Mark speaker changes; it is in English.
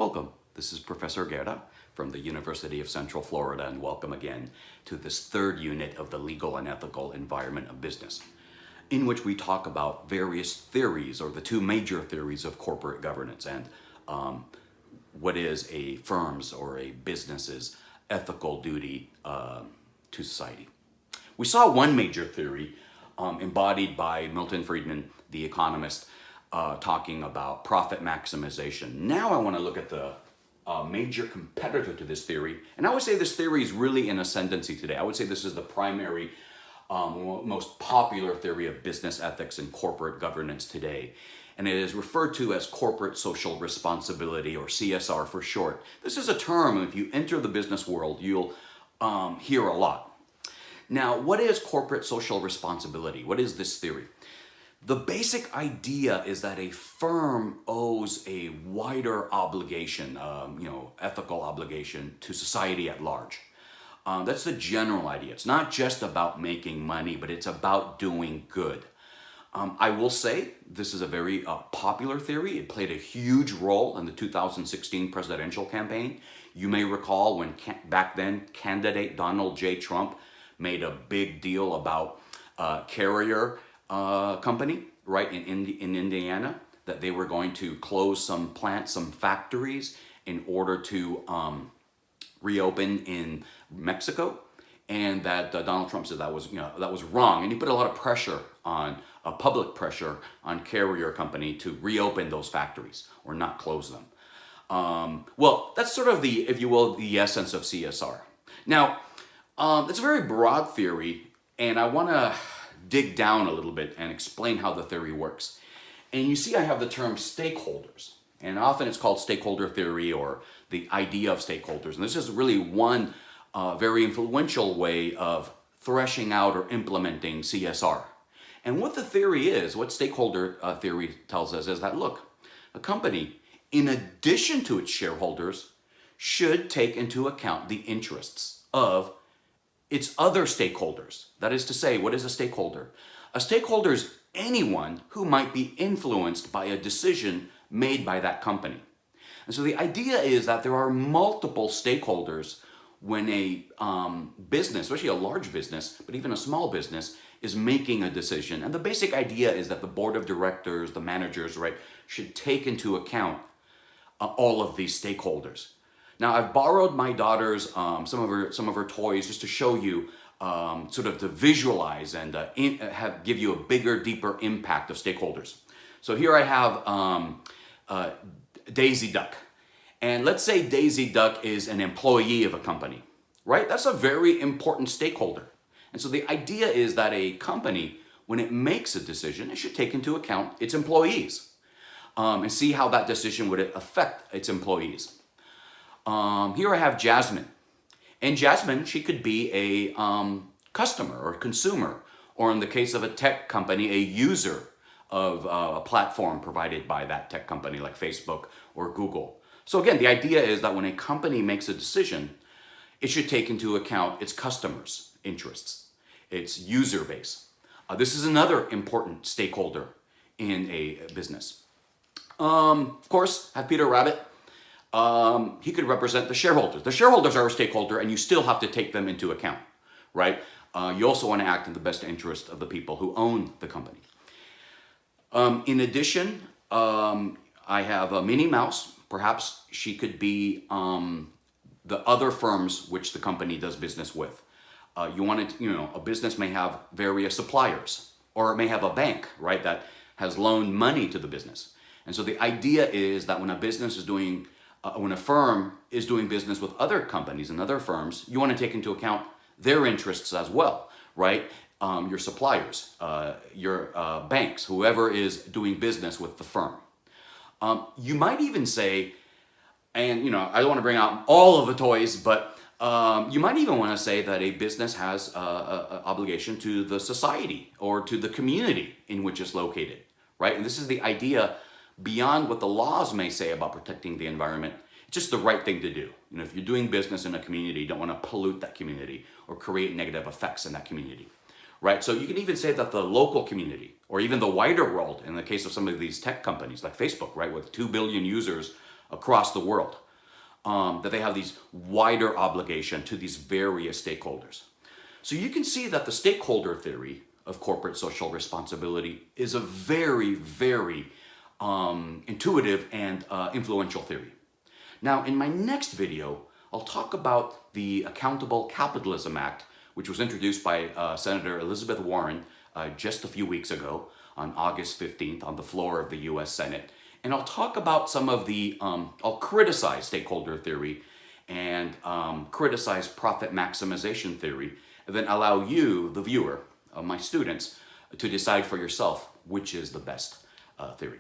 Speaker 1: Welcome. This is Professor Guerra from the University of Central Florida, and welcome again to this third unit of the Legal and Ethical Environment of Business, in which we talk about various theories, or the two major theories of corporate governance, and what is a firm's or a business's ethical duty to society. We saw one major theory embodied by Milton Friedman, the economist, talking about profit maximization. Now I want to look at the major competitor to this theory, and I would say this theory is really in ascendancy today. I would say this is the primary, most popular theory of business ethics and corporate governance today, and it is referred to as corporate social responsibility, or CSR for short. This is a term, if you enter the business world, you'll hear a lot. Now, what is corporate social responsibility? What is this theory? The basic idea is that a firm owes a wider obligation, ethical obligation to society at large. That's the general idea. It's not just about making money, but it's about doing good. I will say this is a very popular theory. It played a huge role in the 2016 presidential campaign. You may recall when back then candidate Donald J. Trump made a big deal about Carrier company, right, in Indiana, that they were going to close some plants, some factories, in order to reopen in Mexico, and that Donald Trump said that was wrong, and he put a lot of pressure on public pressure on Carrier company to reopen those factories or not close them. Well, that's sort of the, if you will, the essence of CSR. Now, it's a very broad theory, and I want to dig down a little bit and explain how the theory works. And you see I have the term stakeholders, and often it's called stakeholder theory or the idea of stakeholders. And this is really one very influential way of threshing out or implementing CSR. And what the theory is, what stakeholder theory tells us is that, look, a company, in addition to its shareholders, should take into account the interests of its other stakeholders. That is to say, what is a stakeholder? A stakeholder is anyone who might be influenced by a decision made by that company. And so the idea is that there are multiple stakeholders when a business, especially a large business, but even a small business, is making a decision. And the basic idea is that the board of directors, the managers, right, should take into account all of these stakeholders. Now, I've borrowed my daughter's some of her toys just to show you, sort of to visualize and give you a bigger, deeper impact of stakeholders. So here I have Daisy Duck, and let's say Daisy Duck is an employee of a company, right? That's a very important stakeholder. And so the idea is that a company, when it makes a decision, it should take into account its employees and see how that decision would affect its employees. Here I have Jasmine, and Jasmine, she could be a customer or consumer, or in the case of a tech company, a user of a platform provided by that tech company like Facebook or Google. So again, the idea is that when a company makes a decision, it should take into account its customers' interests, its user base. This is another important stakeholder in a business. Of course, have Peter Rabbit. He could represent the shareholders. The shareholders are a stakeholder, and you still have to take them into account, right? You also want to act in the best interest of the people who own the company. In addition, I have a Minnie Mouse. Perhaps she could be the other firms which the company does business with. A business may have various suppliers, or it may have a bank, right, that has loaned money to the business. And so the idea is that when a firm is doing business with other companies and other firms, you want to take into account their interests as well, right? Your suppliers, your banks, whoever is doing business with the firm. You might even say, and I don't want to bring out all of the toys, but you might even want to say that a business has an obligation to the society or to the community in which it's located, right? And this is the idea beyond what the laws may say about protecting the environment. It's just the right thing to do. If you're doing business in a community, you don't want to pollute that community or create negative effects in that community, right? So you can even say that the local community, or even the wider world, in the case of some of these tech companies like Facebook, right, with 2 billion users across the world, that they have these wider obligation to these various stakeholders. So you can see that the stakeholder theory of corporate social responsibility is a very, very intuitive and influential theory. Now, in my next video, I'll talk about the Accountable Capitalism Act, which was introduced by Senator Elizabeth Warren just a few weeks ago on August 15th on the floor of the US Senate. And I'll talk about some of the, I'll criticize stakeholder theory and criticize profit maximization theory, and then allow you, the viewer, my students, to decide for yourself which is the best theory.